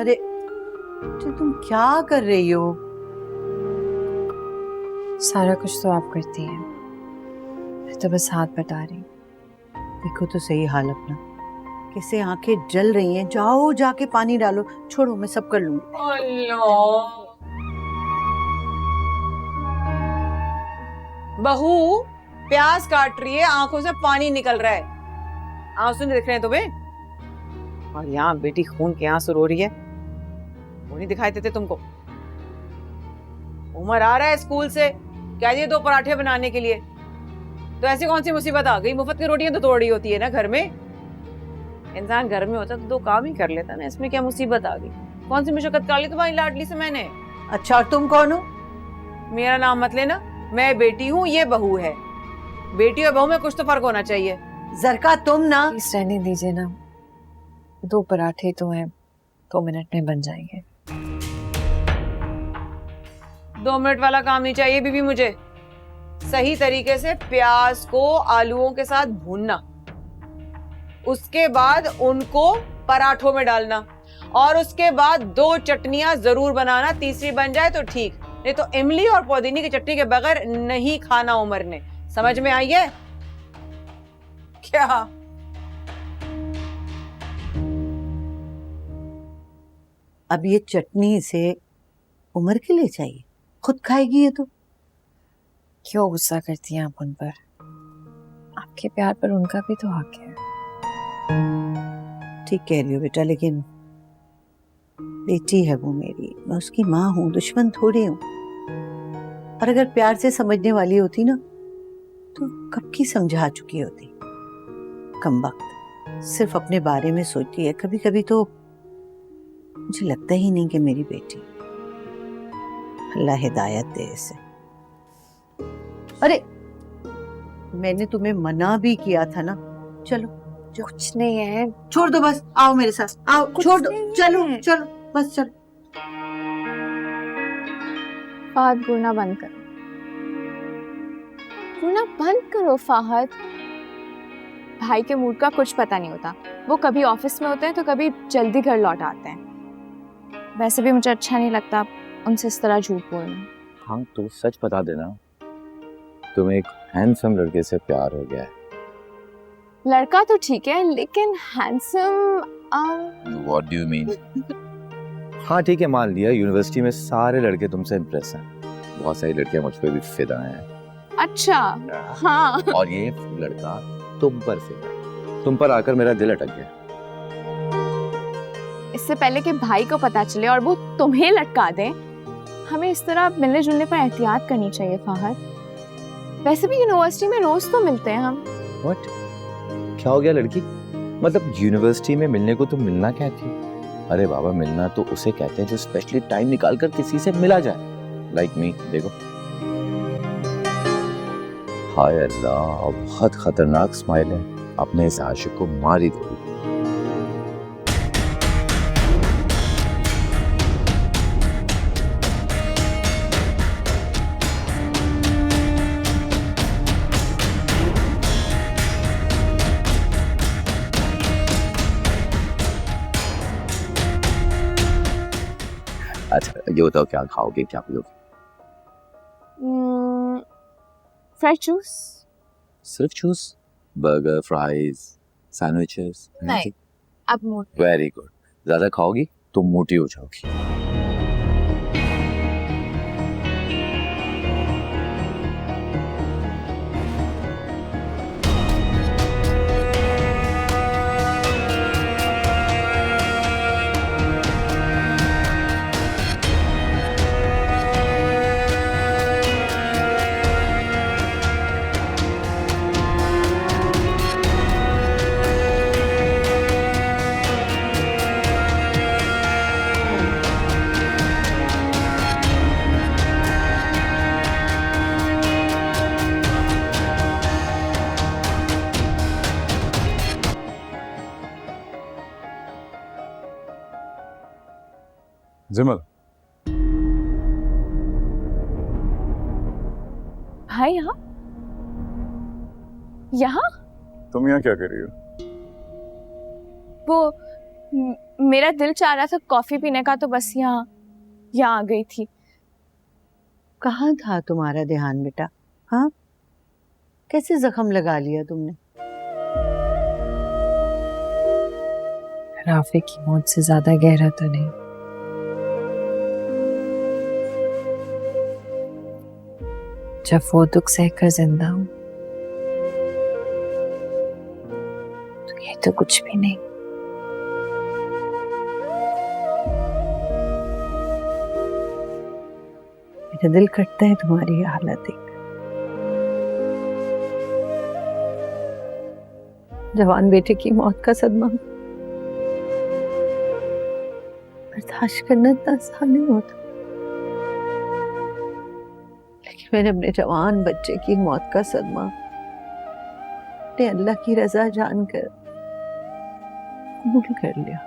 अरे तुम क्या कर रही हो? सारा कुछ तो आप करती हैं, मैं तो बस हाथ बटा रही। देखो तो सही हाल अपना, कैसे आंखें जल रही हैं। जाओ जाके पानी डालो। छोड़ो, मैं सब कर लूंगी। बहू प्याज काट रही है, आंखों से पानी निकल रहा है। आंसू नहीं दिख रहे हैं तुम्हें? और यहाँ बेटी खून के आंसू रो रही है, वो नहीं दिखाई देते तुमको? उमर आ रहा है स्कूल से, कह दिए 2 पराठे बनाने के लिए, तो ऐसी कौन सी मुसीबत आ गई? मुफ्त की रोटियां तो तोड़ी होती है ना घर में। इंसान घर में होता तो 2 काम ही कर लेता ना, इसमें क्या मुसीबत आ गई? कौन सी मुशक्कत कर ली तुम्हारी लाडली से मैंने? अच्छा, और तुम कौन हो? मेरा नाम मत लेना, मैं बेटी हूँ, ये बहू है। बेटी और बहू में कुछ तो फर्क होना चाहिए। जरका तुम ना। प्लीज रहने दीजिए ना, 2 पराठे तो हैं, 2 मिनट में बन जाएंगे। 2 मिनट वाला काम नहीं चाहिए बीबी मुझे। सही तरीके से प्याज को आलूओं के साथ भूनना, उसके बाद उनको पराठों में डालना, और उसके बाद 2 चटनियां जरूर बनाना। तीसरी बन जाए तो ठीक, नहीं तो इमली और पुदीने की चटनी के बगैर नहीं खाना उमर ने। समझ में आई है क्या? अब ये चटनी से उमर के लिए चाहिए, खुद खाएगी ये तो। क्यों गुस्सा करती हैं आप उन पर? आपके प्यार पर उनका भी तो हक है। ठीक कह रही हो बेटा, लेकिन बेटी है वो मेरी, मैं उसकी माँ हूँ, दुश्मन थोड़ी हूँ। और अगर प्यार से समझने वाली होती ना तो कब की समझा चुकी होती। कमबख्त सिर्फ अपने बारे में सोचती है। कभी कभी तो मुझे लगता ही नहीं कि मेरी बेटी। अल्लाह हिदायत दे इसे। अरे मैंने तुम्हें मना भी किया था ना। चलो कुछ नहीं है, छोड़ दो बस, आओ मेरे साथ, आओ छोड़ दो, चलो चलो बस चलो। फाहद गुरना बंद करो, गुरना बंद करो फाहद। भाई के मूड का कुछ पता नहीं होता, वो कभी ऑफिस में होते हैं तो कभी जल्दी घर लौट आते हैं। वैसे भी मुझे अच्छा नहीं लगता उनसे इस तरह झूठ बोलना। हाँ तो सच बता देना, तुम्हें एक हैंडसम लड़के से प्यार हो गया है। लड़का तो ठीक है, लेकिन handsome What do you mean? हाँ ठीक है, मान लिया यूनिवर्सिटी में सारे लड़के तुमसे इम्प्रेस हैं, बहुत सारी लड़कियां मुझ पे भी फिदा हैं। अच्छा हाँ। और ये लड़का तुम पर फिदा, तुम पर आकर मेरा दिल अटक गया। इससे पहले कि भाई को पता चले और वो तुम्हें लटका दे, हमें इस तरह मिलने जुलने पर एहतियात करनी चाहिए फाहद। वैसे भी यूनिवर्सिटी में रोज तो मिलते हैं हम। What? क्या हो गया लड़की? मतलब यूनिवर्सिटी में मिलने को तुम मिलना कहती हो? अरे बाबा, मिलना तो उसे कहते हैं जो स्पेशली टाइम निकाल कर किसी से मिला जाए। लाइक मी, देखो। हाय अल्लाह, बहुत खतरनाक स्माइल है, अपने इस आशिक को मार ही दो। अच्छा ये बताओ, क्या खाओगे, क्या पियोगे? Fresh juice. सिर्फ जूस? Burger, fries, sandwiches? नहीं, अब मूड। वेरी गुड, ज्यादा खाओगी तो मोटी हो जाओगी। जिमल, भाई यहाँ यहाँ तुम यहाँ क्या कर रही हो? वो मेरा दिल चाह रहा था कॉफी पीने का, तो बस यहाँ आ गई थी। कहाँ था तुम्हारा ध्यान बेटा? हाँ, कैसे जख्म लगा लिया तुमने? राफे की मौत से ज्यादा गहरा तो नहीं। जब वो दुख सहकर जिंदा हूं तो ये तो कुछ भी नहीं। मेरा दिल कटता है तुम्हारी ये हालत देख। जवान बेटे की मौत का सदमा बर्दाश्त करना इतना आसान नहीं होता, लेकिन मैंने अपने जवान बच्चे की मौत का सदमा अपने अल्लाह की रजा जानकर कबूल कर लिया।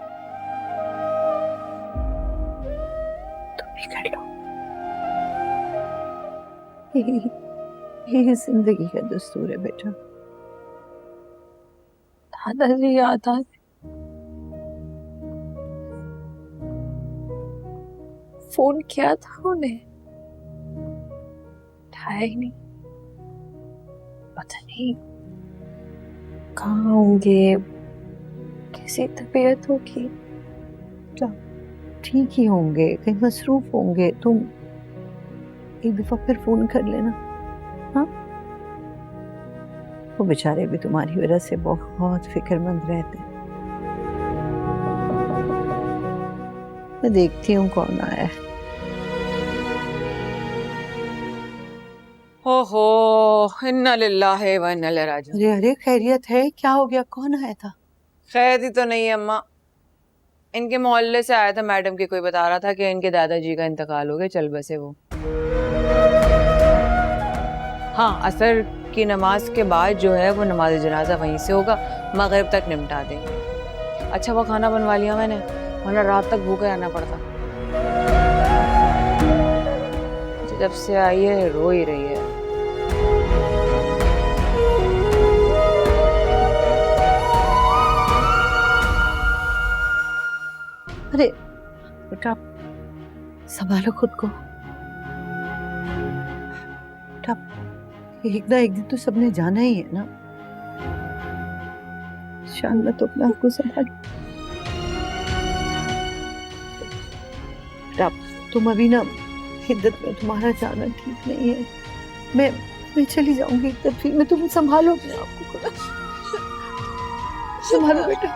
तुम भी कर लो। यही जिंदगी का दस्तूर है बेटा। दादाजी याद आते। फोन किया था उन्हें, उठाया ही नहीं। पता नहीं कहाँ होंगे, कैसी तबीयत होगी। ठीक ही होंगे, कहीं मसरूफ होंगे। तुम एक दफा फिर फोन कर लेना। हाँ, वो बेचारे भी तुम्हारी वजह से बहुत फिक्रमंद रहते हैं। मैं देखती हूँ कौन आया है। ओहो, इन्ना लिल्लाहि व इन्ना इलैहि राजिऊन। अरे अरे, खैरियत है? क्या हो गया? कौन आया था? खैर ही तो नहीं है अम्मा। इनके मोहल्ले से आया था मैडम के, कोई बता रहा था कि इनके दादाजी का इंतकाल हो गया, चल बसे वो। हाँ, असर की नमाज के बाद जो है वो नमाज जनाजा वहीं से होगा, मगरिब तक निपटा देंगे। अच्छा वो खाना बनवा लिया मैंने, वरना रात तक भूखे रहना पड़ता। जब से आई है रो ही रही है। अरे बेटा, संभालो खुद को बेटा। एक ना एक दिन तो सबने जाना ही है ना। शान में तो अपने आप को संभालो बेटा। तुम अभी ना हिद्दत में, तुम्हारा जाना ठीक नहीं है। मैं चली जाऊंगी एक तफरीर में, तुम संभालो अपने आप को खुदा। संभालो बेटा।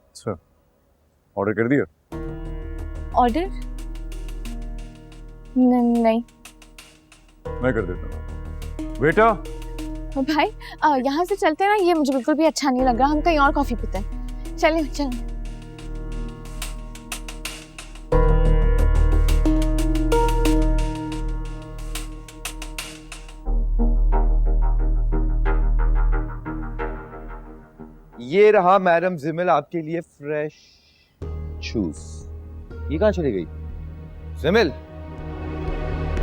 अच्छा, ऑर्डर कर दिया? ऑर्डर? नहीं मैं कर देता हूँ। बेटा भाई, यहाँ से चलते हैं ना, ये मुझे बिल्कुल भी अच्छा नहीं लग रहा। हम कहीं और कॉफी पीते हैं। चलिए चलिए। ये रहा मैडम जिमिल आपके लिए फ्रेश जूस। ये कहाँ चली गई जिमिल?